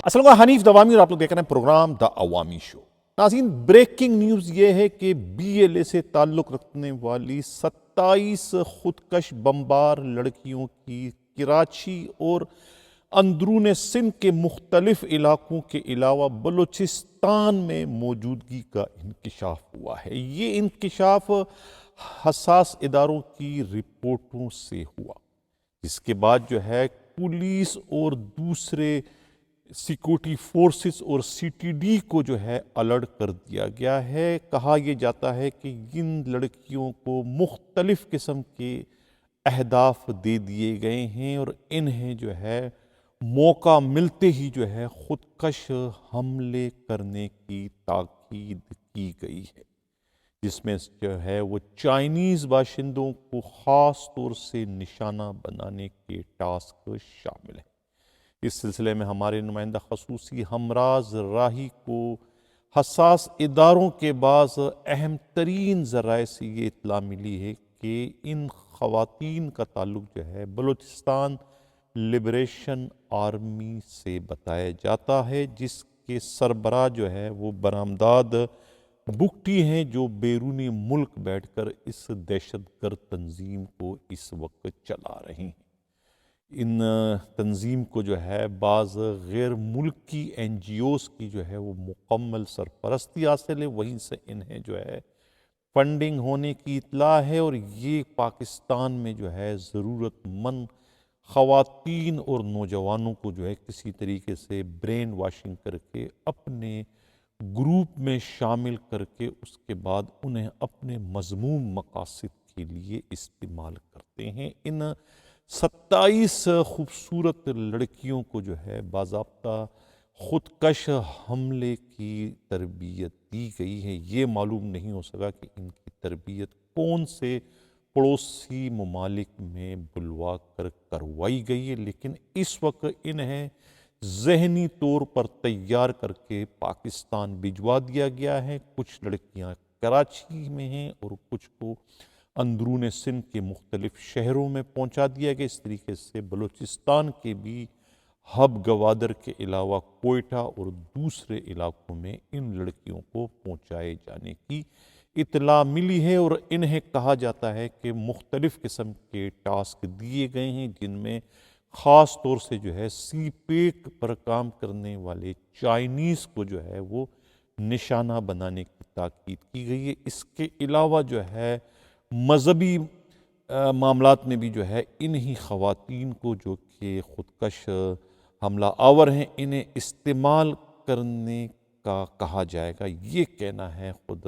السلام علیکم، حنیف دوامی اور آپ لوگ دیکھ رہے ہیں پروگرام دا عوامی شو۔ ناظرین، بریکنگ نیوز یہ ہے کہ بی ایل اے سے تعلق رکھنے والی 27 خودکش بمبار لڑکیوں کی کراچی اور اندرون سندھ کے مختلف علاقوں کے علاوہ بلوچستان میں موجودگی کا انکشاف ہوا ہے۔ یہ انکشاف حساس اداروں کی رپورٹوں سے ہوا، جس کے بعد جو ہے پولیس اور دوسرے سیکورٹی فورسز اور سی ٹی ڈی کو جو ہے الرٹ کر دیا گیا ہے۔ کہا یہ جاتا ہے کہ ان لڑکیوں کو مختلف قسم کے اہداف دے دیے گئے ہیں اور انہیں جو ہے موقع ملتے ہی جو ہے خودکش حملے کرنے کی تاکید کی گئی ہے، جس میں جو ہے وہ چائنیز باشندوں کو خاص طور سے نشانہ بنانے کے ٹاسک شامل ہیں۔ اس سلسلے میں ہمارے نمائندہ خصوصی ہمراز راہی کو حساس اداروں کے بعض اہم ترین ذرائع سے یہ اطلاع ملی ہے کہ ان خواتین کا تعلق جو ہے بلوچستان لبریشن آرمی سے بتایا جاتا ہے، جس کے سربراہ جو ہے وہ برآمدات بگٹی ہیں، جو بیرونی ملک بیٹھ کر اس دہشت گرد تنظیم کو اس وقت چلا رہی ہیں۔ ان تنظیم کو جو ہے بعض غیر ملکی این جی اوز کی جو ہے وہ مکمل سرپرستی حاصل ہے، وہیں سے انہیں جو ہے فنڈنگ ہونے کی اطلاع ہے، اور یہ پاکستان میں جو ہے ضرورت مند خواتین اور نوجوانوں کو جو ہے کسی طریقے سے برین واشنگ کر کے اپنے گروپ میں شامل کر کے اس کے بعد انہیں اپنے مذموم مقاصد کے لیے استعمال کرتے ہیں۔ ان 27 خوبصورت لڑکیوں کو جو ہے باضابطہ خودکش حملے کی تربیت دی گئی ہے۔ یہ معلوم نہیں ہو سکا کہ ان کی تربیت کون سے پڑوسی ممالک میں بلوا کر کروائی گئی ہے، لیکن اس وقت انہیں ذہنی طور پر تیار کر کے پاکستان بھجوا دیا گیا ہے۔ کچھ لڑکیاں کراچی میں ہیں اور کچھ کو اندرون سندھ کے مختلف شہروں میں پہنچا دیا گیا۔ اس طریقے سے بلوچستان کے بھی ہب گوادر کے علاوہ کوئٹہ اور دوسرے علاقوں میں ان لڑکیوں کو پہنچائے جانے کی اطلاع ملی ہے، اور انہیں کہا جاتا ہے کہ مختلف قسم کے ٹاسک دیے گئے ہیں، جن میں خاص طور سے جو ہے سی پیک پر کام کرنے والے چائنیز کو جو ہے وہ نشانہ بنانے کی تاکید کی گئی ہے۔ اس کے علاوہ جو ہے مذہبی معاملات میں بھی جو ہے انہی خواتین کو جو کہ خودکش حملہ آور ہیں انہیں استعمال کرنے کا کہا جائے گا۔ یہ کہنا ہے خود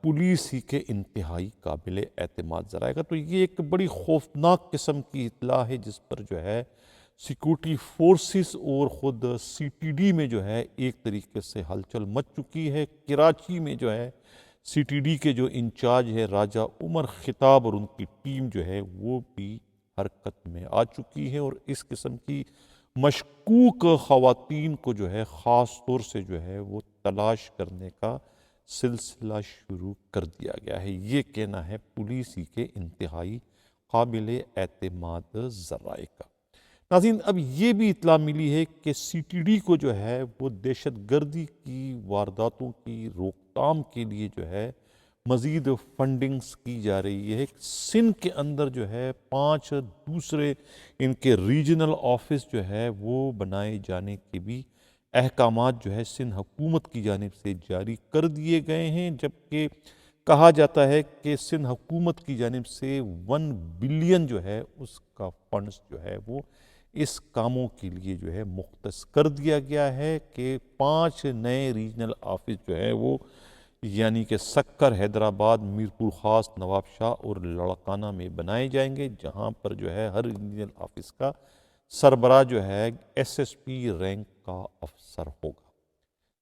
پولیس ہی کے انتہائی قابل اعتماد ذرائع کا۔ تو یہ ایک بڑی خوفناک قسم کی اطلاع ہے، جس پر جو ہے سیکورٹی فورسز اور خود سی ٹی ڈی میں جو ہے ایک طریقے سے ہلچل مچ چکی ہے۔ کراچی میں جو ہے سی ٹی ڈی کے جو انچارج ہے راجہ عمر خطاب اور ان کی ٹیم جو ہے وہ بھی حرکت میں آ چکی ہے، اور اس قسم کی مشکوک خواتین کو جو ہے خاص طور سے جو ہے وہ تلاش کرنے کا سلسلہ شروع کر دیا گیا ہے۔ یہ کہنا ہے پولیس ہی کے انتہائی قابل اعتماد ذرائع کا۔ ناظرین، اب یہ بھی اطلاع ملی ہے کہ سی ٹی ڈی کو جو ہے وہ دہشت گردی کی وارداتوں کی روک تھام کے لیے جو ہے مزید فنڈنگز کی جا رہی ہے۔ سندھ کے اندر جو ہے 5 دوسرے ان کے ریجنل آفس جو ہے وہ بنائے جانے کے بھی احکامات جو ہے سندھ حکومت کی جانب سے جاری کر دیے گئے ہیں، جبکہ کہا جاتا ہے کہ سندھ حکومت کی جانب سے 1 بلین جو ہے اس کا فنڈز جو ہے وہ اس کاموں کے لیے جو ہے مختص کر دیا گیا ہے کہ 5 نئے ریجنل آفس جو ہے وہ یعنی کہ سکر، حیدرآباد، میرپور خاص، نواب شاہ اور لڑکانہ میں بنائے جائیں گے، جہاں پر جو ہے ہر ریجنل آفس کا سربراہ جو ہے ایس ایس پی رینک کا افسر ہوگا،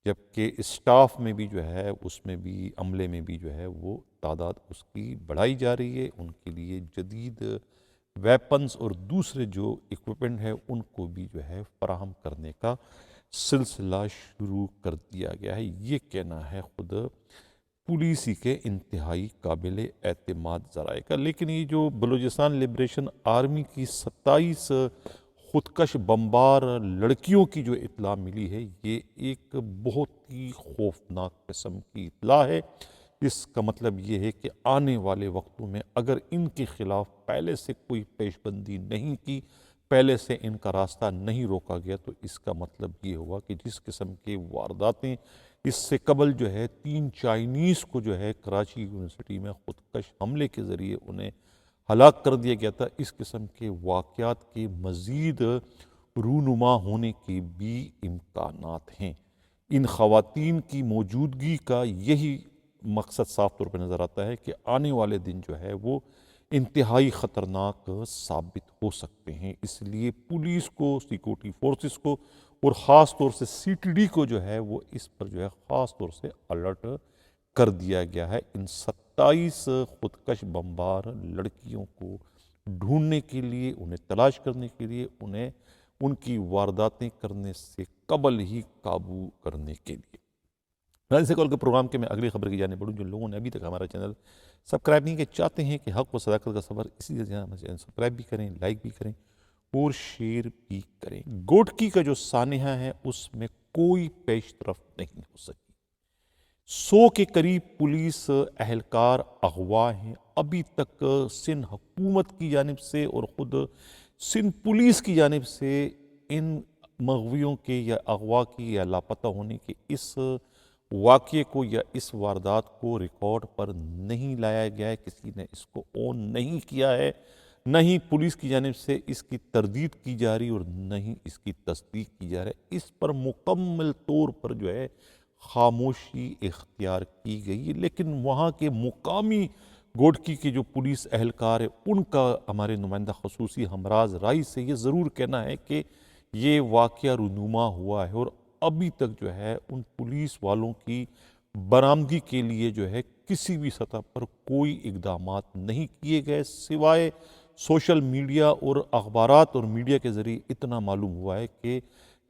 جبکہ اسٹاف میں بھی جو ہے اس میں بھی عملے میں بھی جو ہے وہ تعداد اس کی بڑھائی جا رہی ہے۔ ان کے لیے جدید ویپنز اور دوسرے جو ایکوپمنٹ ہے ان کو بھی جو ہے فراہم کرنے کا سلسلہ شروع کر دیا گیا ہے۔ یہ کہنا ہے خود پولیس ہی کے انتہائی قابل اعتماد ذرائع کا۔ لیکن یہ جو بلوچستان لبریشن آرمی کی 27 خودکش بمبار لڑکیوں کی جو اطلاع ملی ہے یہ ایک بہت ہی خوفناک قسم کی اطلاع ہے۔ اس کا مطلب یہ ہے کہ آنے والے وقتوں میں اگر ان کے خلاف پہلے سے کوئی پیش بندی نہیں کی، پہلے سے ان کا راستہ نہیں روکا گیا، تو اس کا مطلب یہ ہوا کہ جس قسم کے وارداتیں اس سے قبل جو ہے 3 چائنیز کو جو ہے کراچی یونیورسٹی میں خودکش حملے کے ذریعے انہیں ہلاک کر دیا گیا تھا، اس قسم کے واقعات کے مزید رونما ہونے کے بھی امکانات ہیں۔ ان خواتین کی موجودگی کا یہی مقصد صاف طور پہ نظر آتا ہے کہ آنے والے دن جو ہے وہ انتہائی خطرناک ثابت ہو سکتے ہیں، اس لیے پولیس کو، سیکورٹی فورسز کو اور خاص طور سے سی ٹی ڈی کو جو ہے وہ اس پر جو ہے خاص طور سے الرٹ کر دیا گیا ہے۔ ان 27 خودکش بمبار لڑکیوں کو ڈھونڈنے کے لیے، انہیں تلاش کرنے کے لیے، انہیں ان کی وارداتیں کرنے سے قبل ہی قابو کرنے کے لیے۔ ناظرین سے کال کے پروگرام کے میں اگلی خبر کی جانب بڑھوں۔ جو لوگوں نے ابھی تک ہمارا چینل سبسکرائب نہیں کہ چاہتے ہیں کہ حق و صداقت کا سفر اسی طرح ہمارے چینل سبسکرائب بھی کریں، لائک بھی کریں اور شیئر بھی کریں۔ گوٹکی کا جو سانحہ ہے اس میں کوئی پیش رفت نہیں ہو سکی۔ 100 کے قریب پولیس اہلکار اغوا ہیں۔ ابھی تک سندھ حکومت کی جانب سے اور خود سندھ پولیس کی جانب سے ان مغویوں کے یا اغوا کی یا لاپتہ ہونے کے اس واقعے کو یا اس واردات کو ریکارڈ پر نہیں لایا گیا ہے، کسی نے اس کو اون نہیں کیا ہے، نہ ہی پولیس کی جانب سے اس کی تردید کی جا رہی اور نہ ہی اس کی تصدیق کی جا رہی ہے۔ اس پر مکمل طور پر جو ہے خاموشی اختیار کی گئی، لیکن وہاں کے مقامی گوٹکی کے جو پولیس اہلکار ہے ان کا ہمارے نمائندہ خصوصی ہمراز رائی سے یہ ضرور کہنا ہے کہ یہ واقعہ رونما ہوا ہے اور ابھی تک جو ہے ان پولیس والوں کی برآمدگی کے لیے جو ہے کسی بھی سطح پر کوئی اقدامات نہیں کیے گئے، سوائے سوشل میڈیا اور اخبارات اور میڈیا کے ذریعے اتنا معلوم ہوا ہے کہ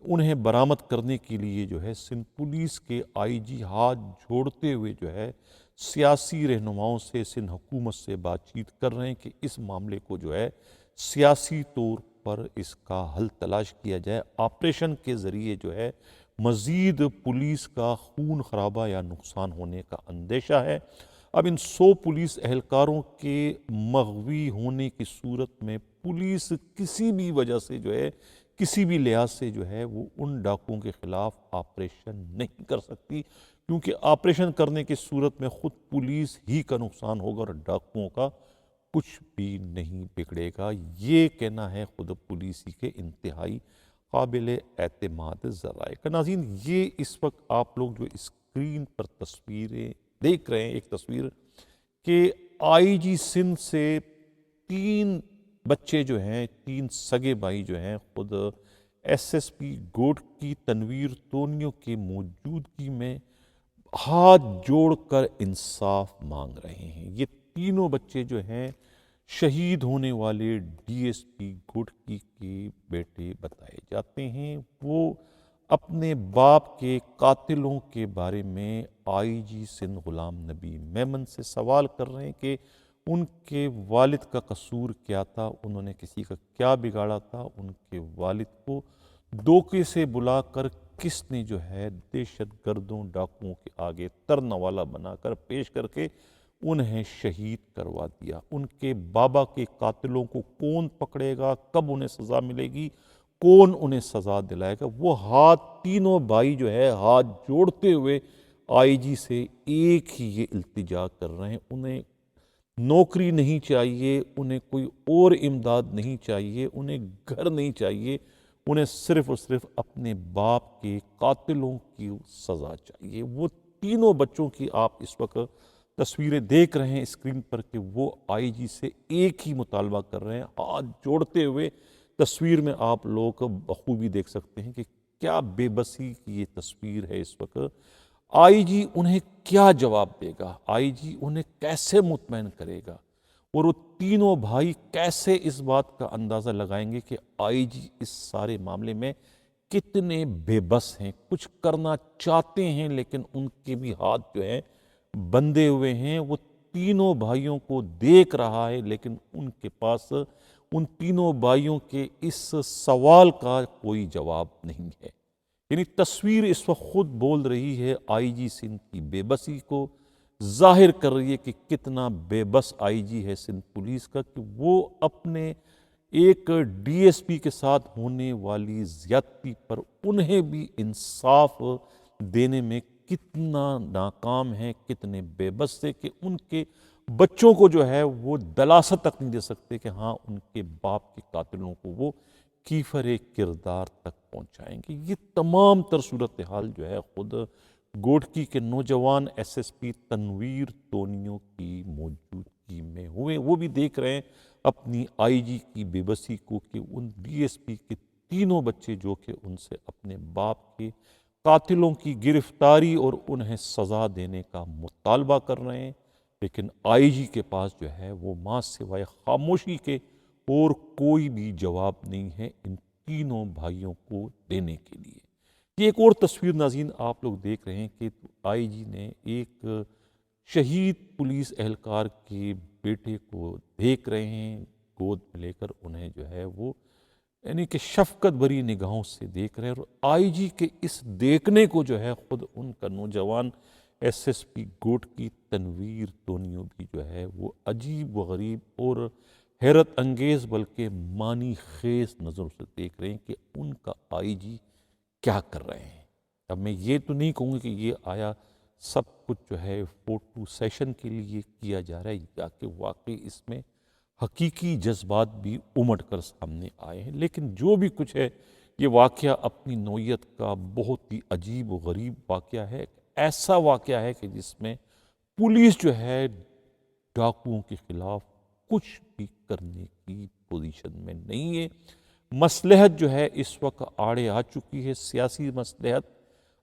انہیں برآمد کرنے کے لیے جو ہے سندھ پولیس کے آئی جی ہاتھ جوڑتے ہوئے جو ہے سیاسی رہنماؤں سے، سندھ حکومت سے بات چیت کر رہے ہیں کہ اس معاملے کو جو ہے سیاسی طور پر اس کا حل تلاش کیا جائے۔ آپریشن کے ذریعے جو ہے مزید پولیس کا خون خرابہ یا نقصان ہونے کا اندیشہ ہے۔ اب ان 100 پولیس اہلکاروں کے مغوی ہونے کی صورت میں پولیس کسی بھی وجہ سے جو ہے، کسی بھی لحاظ سے جو ہے وہ ان ڈاکوؤں کے خلاف آپریشن نہیں کر سکتی، کیونکہ آپریشن کرنے کی صورت میں خود پولیس ہی کا نقصان ہوگا اور ڈاکوؤں کا کچھ بھی نہیں بگڑے گا۔ یہ کہنا ہے خود پولیسی کے انتہائی قابل اعتماد ذرائع کا۔ ناظرین، یہ اس وقت آپ لوگ جو اسکرین پر تصویریں دیکھ رہے ہیں، ایک تصویر کہ آئی جی سندھ سے 3 بچے جو ہیں، 3 سگے بھائی جو ہیں، خود ایس ایس پی گوٹکی تنویر تونیو کے موجودگی میں ہاتھ جوڑ کر انصاف مانگ رہے ہیں۔ یہ تینوں بچے جو ہیں شہید ہونے والے ڈی ایس پی گوٹکی کے بیٹے بتائے جاتے ہیں۔ وہ اپنے باپ کے قاتلوں کے بارے میں آئی جی سندھ غلام نبی میمن سے سوال کر رہے ہیں کہ ان کے والد کا قصور کیا تھا، انہوں نے کسی کا کیا بگاڑا تھا، ان کے والد کو دھوکے سے بلا کر کس نے جو ہے دہشت گردوں ڈاکوؤں کے آگے ترنوالا بنا کر پیش کر کے انہیں شہید کروا دیا۔ ان کے بابا کے قاتلوں کو کون پکڑے گا، کب انہیں سزا ملے گی، کون انہیں سزا دلائے گا؟ وہ تینوں بھائی جو ہے ہاتھ جوڑتے ہوئے آئی جی سے ایک ہی یہ التجا کر رہے ہیں۔ انہیں نوکری نہیں چاہیے، انہیں کوئی اور امداد نہیں چاہیے، انہیں گھر نہیں چاہیے، انہیں صرف اور صرف اپنے باپ کے قاتلوں کی سزا چاہیے۔ وہ تینوں بچوں کی آپ اس وقت تصویریں دیکھ رہے ہیں اسکرین پر کہ وہ آئی جی سے ایک ہی مطالبہ کر رہے ہیں، ہاتھ جوڑتے ہوئے۔ تصویر میں آپ لوگ بخوبی دیکھ سکتے ہیں کہ کیا بے بسی کی یہ تصویر ہے اس وقت۔ آئی جی انہیں کیا جواب دے گا، آئی جی انہیں کیسے مطمئن کرے گا، اور وہ تینوں بھائی کیسے اس بات کا اندازہ لگائیں گے کہ آئی جی اس سارے معاملے میں کتنے بے بس ہیں، کچھ کرنا چاہتے ہیں لیکن ان کے بھی ہاتھ جو ہیں بندھے ہوئے ہیں۔ وہ تینوں بھائیوں کو دیکھ رہا ہے لیکن ان کے پاس ان تینوں بھائیوں کے اس سوال کا کوئی جواب نہیں ہے۔ یعنی تصویر اس وقت خود بول رہی ہے آئی جی سندھ کی بے بسی کو، ظاہر کر رہی ہے کہ کتنا بے بس آئی جی ہے سندھ پولیس کا، کہ وہ اپنے ایک ڈی ایس پی کے ساتھ ہونے والی زیادتی پر انہیں بھی انصاف دینے میں کتنا ناکام ہے، کتنے بے بس تھے کہ ان کے بچوں کو جو ہے وہ دلاست تک نہیں دے سکتے کہ ہاں ان کے باپ کے قاتلوں کو وہ کیفر کردار تک پہنچائیں گے۔ یہ تمام تر صورتحال جو ہے خود گوٹکی کے نوجوان ایس ایس پی تنویر تونیو کی موجودگی میں ہوئے۔ وہ بھی دیکھ رہے ہیں اپنی آئی جی کی بے بسی کو کہ ان ڈی ایس پی کے تینوں بچے جو کہ ان سے اپنے باپ کے قاتلوں کی گرفتاری اور انہیں سزا دینے کا مطالبہ کر رہے ہیں، لیکن آئی جی کے پاس جو ہے وہ ماں سوائے خاموشی کے اور کوئی بھی جواب نہیں ہے ان تینوں بھائیوں کو دینے کے لیے۔ یہ ایک اور تصویر ناظرین آپ لوگ دیکھ رہے ہیں کہ آئی جی نے ایک شہید پولیس اہلکار کے بیٹے کو دیکھ رہے ہیں، گود میں لے کر انہیں جو ہے وہ یعنی کہ شفقت بھری نگاہوں سے دیکھ رہے ہیں، اور آئی جی کے اس دیکھنے کو جو ہے خود ان کا نوجوان ایس ایس پی گوٹکی تنویر تونیو بھی جو ہے وہ عجیب و غریب اور حیرت انگیز بلکہ معنی خیز نظروں سے دیکھ رہے ہیں کہ ان کا آئی جی کیا کر رہے ہیں۔ اب میں یہ تو نہیں کہوں گا کہ یہ آیا سب کچھ جو ہے فوٹو سیشن کے لیے کیا جا رہا ہے یا کہ واقعی اس میں حقیقی جذبات بھی امٹ کر سامنے آئے ہیں، لیکن جو بھی کچھ ہے یہ واقعہ اپنی نوعیت کا بہت ہی عجیب و غریب واقعہ ہے، ایسا واقعہ ہے کہ جس میں پولیس جو ہے ڈاکوؤں کے خلاف کچھ بھی کرنے کی پوزیشن میں نہیں ہے۔ مصلحت جو ہے اس وقت آڑے آ چکی ہے، سیاسی مصلحت۔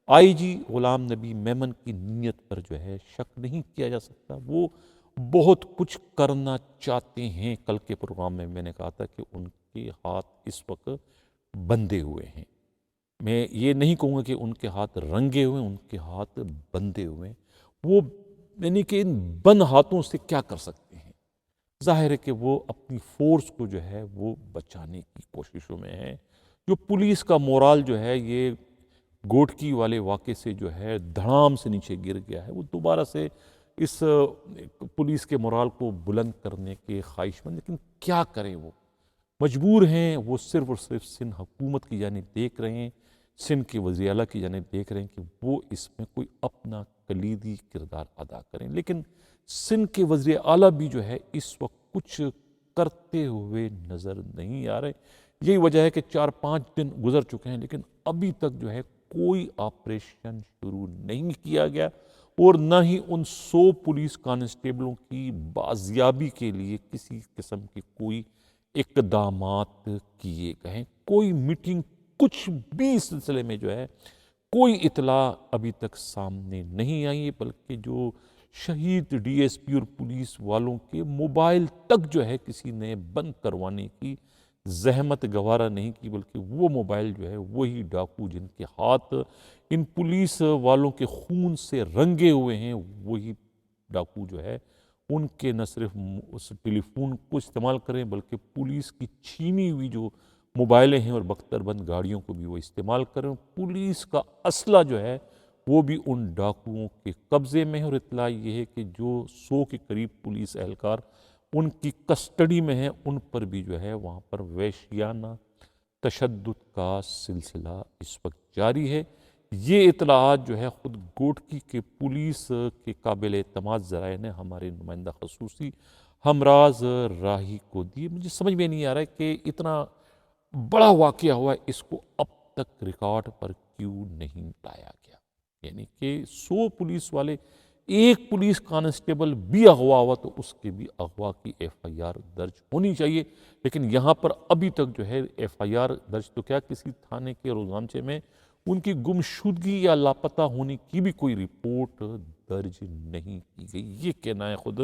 آئی جی غلام نبی میمن کی نیت پر جو ہے شک نہیں کیا جا سکتا، وہ بہت کچھ کرنا چاہتے ہیں۔ کل کے پروگرام میں نے کہا تھا کہ ان کے ہاتھ اس وقت بندھے ہوئے ہیں، میں یہ نہیں کہوں گا کہ ان کے ہاتھ رنگے ہوئے، ان کے ہاتھ بندھے ہوئے ہیں۔ وہ یعنی کہ ان بند ہاتھوں سے کیا کر سکتے ہیں؟ ظاہر ہے کہ وہ اپنی فورس کو جو ہے وہ بچانے کی کوششوں میں ہیں۔ جو پولیس کا مورال جو ہے یہ گوٹکی والے واقعے سے جو ہے دھڑام سے نیچے گر گیا ہے، وہ دوبارہ سے اس پولیس کے مورال کو بلند کرنے کے خواہش مند، لیکن کیا کریں، وہ مجبور ہیں۔ وہ صرف اور صرف سندھ حکومت کی جانب دیکھ رہے ہیں، سندھ کے وزیر اعلیٰ کی جانب دیکھ رہے ہیں کہ وہ اس میں کوئی اپنا کلیدی کردار ادا کریں، لیکن سندھ کے وزیر اعلیٰ بھی جو ہے اس وقت کچھ کرتے ہوئے نظر نہیں آ رہے۔ یہی وجہ ہے کہ 4-5 دن گزر چکے ہیں لیکن ابھی تک جو ہے کوئی آپریشن شروع نہیں کیا گیا، اور نہ ہی ان 100 پولیس کانسٹیبلوں کی بازیابی کے لیے کسی قسم کے کوئی اقدامات کیے گئے۔ کوئی میٹنگ، کچھ بھی اس سلسلے میں جو ہے کوئی اطلاع ابھی تک سامنے نہیں آئی ہے، بلکہ جو شہید ڈی ایس پی اور پولیس والوں کے موبائل تک جو ہے کسی نے بند کروانے کی زحمت گوارا نہیں کی، بلکہ وہ موبائل جو ہے وہی ڈاکو جن کے ہاتھ ان پولیس والوں کے خون سے رنگے ہوئے ہیں، وہی ڈاکو جو ہے ان کے نہ صرف اس ٹیلی فون کو استعمال کریں بلکہ پولیس کی چھینی ہوئی جو موبائلیں ہیں اور بختر بند گاڑیوں کو بھی وہ استعمال کریں۔ پولیس کا اسلحہ جو ہے وہ بھی ان ڈاکوؤں کے قبضے میں ہے، اور اطلاع یہ ہے کہ جو 100 کے قریب پولیس اہلکار ان کی کسٹڈی میں ہیں، ان پر بھی جو ہے وہاں پر وحشیانہ تشدد کا سلسلہ اس وقت جاری ہے۔ یہ اطلاعات جو ہے خود گوٹکی کے پولیس کے قابل اعتماد ذرائع نے ہمارے نمائندہ خصوصی ہمراز راہی کو دی۔ مجھے سمجھ میں نہیں آ رہا ہے کہ اتنا بڑا واقعہ ہوا ہے، اس کو اب تک ریکارڈ پر کیوں نہیں لایا گیا؟ یعنی کہ 100 پولیس والے، ایک پولیس کانسٹیبل بھی اغوا ہوا تو اس کے بھی اغوا کی ایف آئی آر درج ہونی چاہیے، لیکن یہاں پر ابھی تک جو ہے ایف آئی آر درج تو کیا، کسی تھانے کے روزنامچے میں ان کی گمشدگی یا لاپتہ ہونے کی بھی کوئی رپورٹ درج نہیں کی گئی۔ یہ کہنا ہے خود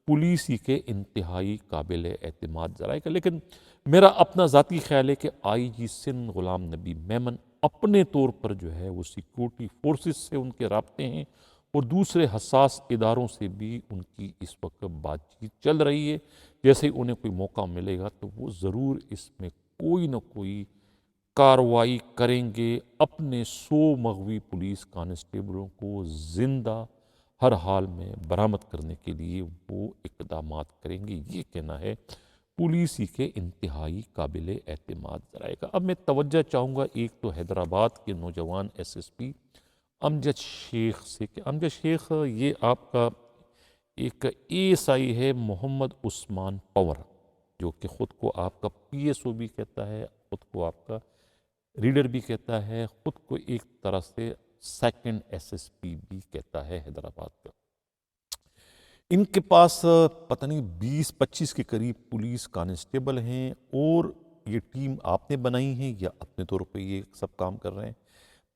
پولیس ہی کے انتہائی قابل اعتماد ذرائع کا۔ لیکن میرا اپنا ذاتی خیال ہے کہ آئی جی سندھ غلام نبی میمن اپنے طور پر جو ہے وہ سیکورٹی فورسز سے ان کے رابطے ہیں، اور دوسرے حساس اداروں سے بھی ان کی اس وقت بات چیت چل رہی ہے. جیسے ہی انہیں کوئی موقع ملے گا تو وہ ضرور اس میں کوئی نہ کوئی کارروائی کریں گے. اپنے 100 مغوی پولیس کانسٹیبلوں کو زندہ ہر حال میں برآمد کرنے کے لیے وہ اقدامات کریں گے. یہ کہنا ہے پولیس کے انتہائی قابل اعتماد ذرائع کا. اب میں توجہ چاہوں گا ایک تو حیدرآباد کے نوجوان ایس ایس پی امجد شیخ سے کہ امجد شیخ یہ آپ کا ایک اے ایس آئی ہے محمد عثمان پور، جو کہ خود کو آپ کا پی ایس او بھی کہتا ہے، خود کو آپ کا ریڈر بھی کہتا ہے، خود کو ایک طرح سے سیکنڈ ایس ایس پی بھی کہتا ہے حیدرآباد کا. ان کے پاس پتہ نہیں 20-25 کے قریب پولیس کانسٹیبل ہیں، اور یہ ٹیم آپ نے بنائی ہیں یا اپنے طور پہ یہ سب کام کر رہے ہیں.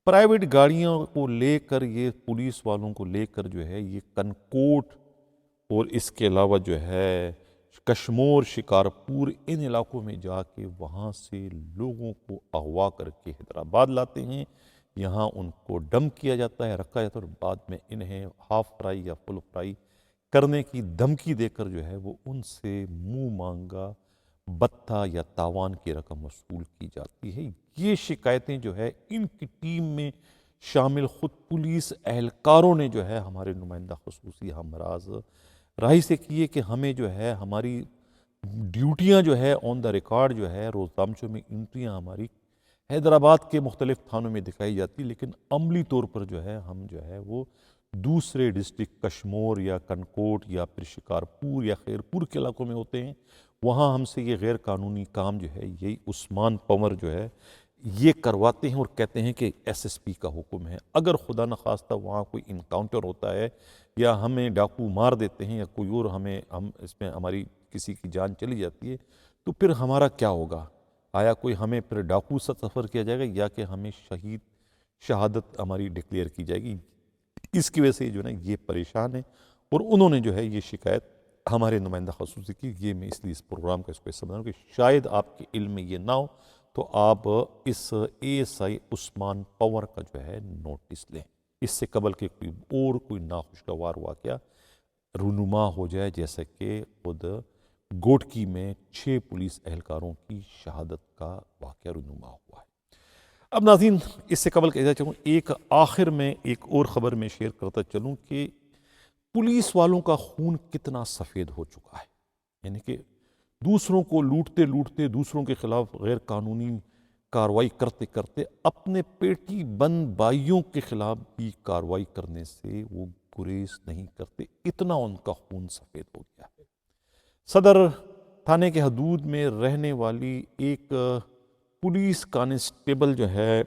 پرائیویٹ گاڑیوں کو لے کر یہ پولیس والوں کو لے کر جو ہے یہ کنکوٹ اور اس کے علاوہ جو ہے کشمور، شکارپور، ان علاقوں میں جا کے وہاں سے لوگوں کو اغوا کر کے حیدرآباد لاتے ہیں. یہاں ان کو ڈم کیا جاتا ہے، رکھا جاتا ہے، اور بعد میں انہیں ہاف فرائی یا فل فرائی کرنے کی دھمکی دے کر جو ہے وہ ان سے منہ مانگا بتہ یا تاوان کی رقم وصول کی جاتی ہے. یہ شکایتیں جو ہے ان کی ٹیم میں شامل خود پولیس اہلکاروں نے جو ہے ہمارے نمائندہ خصوصی ہمراز راہی سے کیے کہ ہمیں جو ہے ہماری ڈیوٹیاں جو ہے آن دا ریکارڈ جو ہے روزنامچوں میں انٹریاں ہماری حیدرآباد کے مختلف تھانوں میں دکھائی جاتی، لیکن عملی طور پر جو ہے ہم جو ہے وہ دوسرے ڈسٹرکٹ کشمور یا کنکوٹ یا پھر شکارپور یا خیرپور کے علاقوں میں ہوتے ہیں. وہاں ہم سے یہ غیر قانونی کام جو ہے یہی عثمان پور جو ہے یہ کرواتے ہیں، اور کہتے ہیں کہ ایس ایس پی کا حکم ہے. اگر خدا نخواستہ وہاں کوئی انکاؤنٹر ہوتا ہے یا ہمیں ڈاکو مار دیتے ہیں یا کوئی اور ہم اس میں ہماری کسی کی جان چلی جاتی ہے تو پھر ہمارا کیا ہوگا؟ آیا کوئی ہمیں پھر ڈاکو سفر کیا جائے گا یا کہ ہمیں شہادت ہماری ڈکلیئر کی جائے گی؟ اس کی وجہ سے جو ہے نا یہ پریشان ہے، اور انہوں نے جو ہے یہ شکایت ہمارے نمائندہ خصوصی کی. یہ میں اس لیے اس پروگرام کا اس کو سمجھ رہا ہوں کہ شاید آپ کے علم میں یہ نہ ہو تو آپ اس اے ایس آئی عثمان پور کا جو ہے نوٹس لیں، اس سے قبل کہ کوئی ناخوشگوار واقعہ رونما ہو جائے، جیسا کہ خود گوٹکی میں 6 پولیس اہلکاروں کی شہادت کا واقعہ رونما ہوا ہے. اب ناظرین اس سے قبل کہنا چاہوں ایک آخر میں ایک اور خبر میں شیئر کرتا چلوں کہ پولیس والوں کا خون کتنا سفید ہو چکا ہے. یعنی کہ دوسروں کو لوٹتے لوٹتے، دوسروں کے خلاف غیر قانونی کارروائی کرتے کرتے اپنے پیٹی بند بھائیوں کے خلاف بھی کارروائی کرنے سے وہ گریز نہیں کرتے، اتنا ان کا خون سفید ہو گیا ہے. صدر تھانے کے حدود میں رہنے والی ایک پولیس کانسٹیبل جو ہے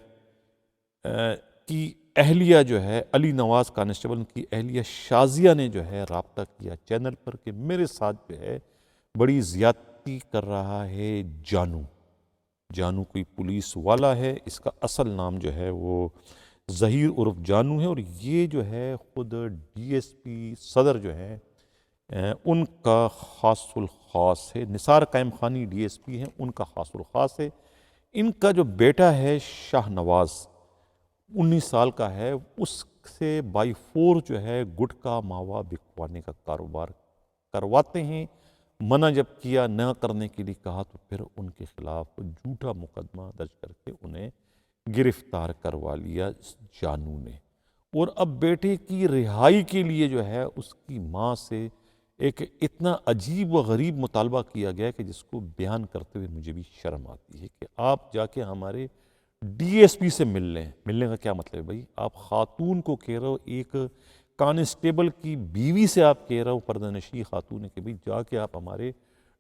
کی اہلیہ جو ہے علی نواز کانسٹیبل کی اہلیہ شازیہ نے جو ہے رابطہ کیا چینل پر کہ میرے ساتھ جو ہے بڑی زیادتی کر رہا ہے جانو کوئی پولیس والا ہے، اس کا اصل نام جو ہے وہ ظہیر عرف جانو ہے، اور یہ جو ہے خود ڈی ایس پی صدر جو ہے ان کا خاص الخاص ہے. نثار قائم خانی ڈی ایس پی ہیں، ان کا خاص الخاص ہے. ان کا جو بیٹا ہے شاہ نواز 19 سال کا ہے، اس سے بائی فور جو ہے گٹکا ماوا بکوانے کا کاروبار کرواتے ہیں. منع جب کیا نہ کرنے کے لیے کہا تو پھر ان کے خلاف جھوٹا مقدمہ درج کر کے انہیں گرفتار کروا لیا جانو نے. اور اب بیٹے کی رہائی کے لیے جو ہے اس کی ماں سے ایک اتنا عجیب و غریب مطالبہ کیا گیا کہ جس کو بیان کرتے ہوئے مجھے بھی شرم آتی ہے کہ آپ جا کے ہمارے ڈی ایس پی سے مل لیں. ملنے کا کیا مطلب ہے بھائی؟ آپ خاتون کو کہہ رہے ہو، ایک کانسٹیبل کی بیوی سے آپ کہہ رہے ہو، پردہ نشی خاتون ہے، کہ بھائی جا کے آپ ہمارے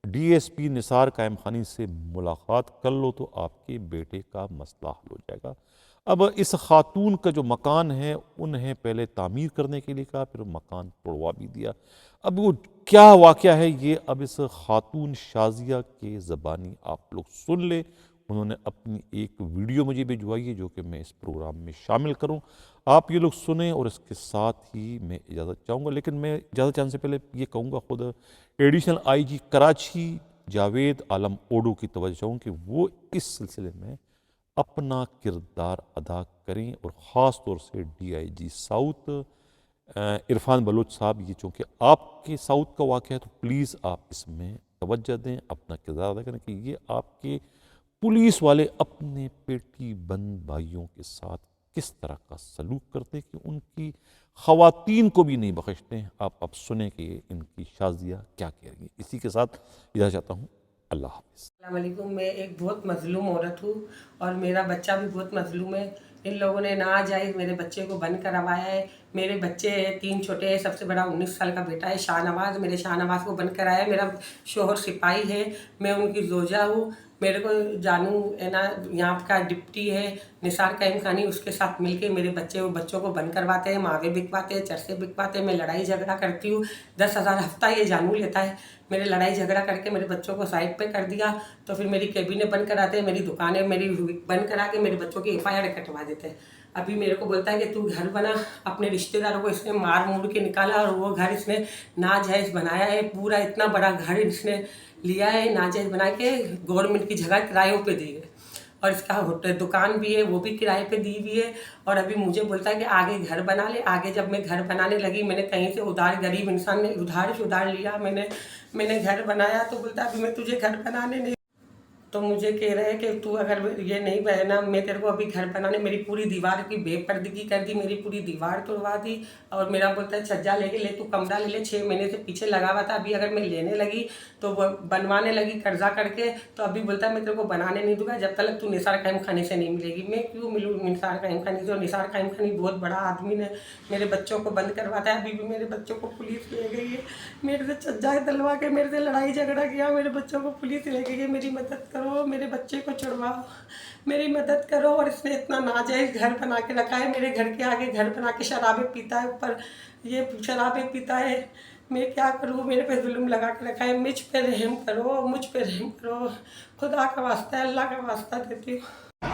ڈی ایس پی نثار قائم خانی سے ملاقات کر لو تو آپ کے بیٹے کا مسئلہ حل ہو جائے گا. اب اس خاتون کا جو مکان ہے انہیں پہلے تعمیر کرنے کے لیے کہا، پھر مکان توڑوا بھی دیا. اب وہ کیا واقعہ ہے یہ اب اس خاتون شازیہ کے زبانی آپ لوگ سن لیں. انہوں نے اپنی ایک ویڈیو مجھے بھجوائی ہے جو کہ میں اس پروگرام میں شامل کروں، آپ یہ لوگ سنیں، اور اس کے ساتھ ہی میں اجازت چاہوں گا. لیکن میں اجازت چاہنے سے پہلے یہ کہوں گا خود additional I G Karachi Javed Alam Odho کی توجہ چاہوں کہ وہ اس سلسلے میں اپنا کردار ادا کریں، اور خاص طور سے D I G south Irfan Baloch صاحب، یہ چونکہ آپ کے ساؤتھ کا واقعہ ہے تو پلیز آپ اس میں توجہ دیں، اپنا کردار ادا کریں کہ یہ آپ کے پولیس والے اپنے پیٹی بند بھائیوں کے ساتھ کس طرح کا سلوک کرتے کہ ان کی خواتین کو بھی نہیں بخشتے ہیں۔ آپ اب سنیں کہ ان کی شازیہ کیا کہہ رہی ہے۔ اسی کے ساتھ اجازت چاہتا ہوں، اللہ حافظ۔ السلام علیکم۔ میں ایک بہت مظلوم عورت ہوں اور میرا بچہ بھی بہت مظلوم ہے۔ ان لوگوں نے ناجائز میرے بچے کو بند کروایا ہے۔ میرے بچے ہیں، 3 چھوٹے ہیں، سب سے بڑا 19 سال کا بیٹا ہے شاہ نواز۔ میرے شاہ نواز کو بند کرایا ہے۔ میرا شوہر سپاہی ہے، میں ان کی زوجہ ہوں۔ میرے کو جانو ہے نا یہاں کا ڈپٹی ہے نثار قائم خانی، اس کے ساتھ مل کے میرے بچوں کو بند کرواتے ہیں، ماوے بکواتے ہیں، چرسے بکواتے ہیں۔ میں لڑائی جھگڑا کرتی ہوں، 10,000 ہفتہ یہ جانو لیتا ہے۔ میرے لڑائی جھگڑا کر کے میرے بچوں کو سائڈ پہ کر دیا تو پھر میری کیبینیں بند کراتے ہیں، میری دکانیں میری بند کرا کے میرے بچوں کی FIR کٹوا دیتے ہیں۔ ابھی میرے کو بولتا ہے کہ تو گھر بنا، اپنے رشتہ داروں کو اس نے مار مور کے نکالا اور وہ گھر اس نے ناجائز بنایا ہے۔ پورا اتنا بڑا گھر اس نے لیا ہے ناجائز بنا کے، گورنمنٹ کی جگہ کرایوں پہ دی ہے، اور اس کا دکان بھی ہے وہ بھی کرائے پہ دی ہوئی ہے۔ اور ابھی مجھے بولتا ہے کہ آگے گھر بنا لے۔ آگے جب میں گھر بنانے لگی، میں نے کہیں سے ادھار، غریب انسان نے ادھار لیا، میں نے گھر بنایا تو بولتا ہے ابھی میں تجھے گھر بنانے نہیں، تو مجھے کہہ رہے ہیں کہ تو اگر یہ نہیں بہنا، میں تیرے کو ابھی گھر بنانے، میری پوری دیوار کی بے پردگی کر دی، میری پوری دیوار توڑوا دی۔ اور میرا بولتا ہے چھجا لے کے لے، تو کمرہ لے لے، 6 مہینے سے پیچھے لگا ہوا تھا، ابھی اگر میں لینے لگی تو وہ بنوانے لگی قرضہ کر کے، تو ابھی بولتا ہے میں تیرے کو بنانے نہیں دوں گا جب تک تو نثار قائم خانی سے نہیں ملے گی۔ میں کیوں ملوں نثار قائم خانی سے؟ اور نثار قائم خانی بہت بڑا آدمی ہے، میرے بچوں کو بند کرواتا ہے۔ ابھی بھی میرے بچوں کو پولیس لے گئی ہے، میرے سے چھجا دلوا کے میرے سے لڑائی جھگڑا کیا، میرے بچوں کو پولیس لے گئی ہے۔ میری مدد کرو، میرے بچے کو چھڑواؤ، میری مدد کرو۔ اور اس نے اتنا ناجائز گھر بنا کے رکھا ہے، میرے گھر کے آگے گھر بنا کے شرابیں پیتا ہے، اوپر یہ شرابیں پیتا ہے۔ میں کیا کروں؟ میرے پہ ظلم لگا کے رکھا ہے، مجھ پہ رحم کرو، مجھ پہ رحم کرو، خدا کا واسطہ ہے، اللہ کا واسطہ دیتی ہوں۔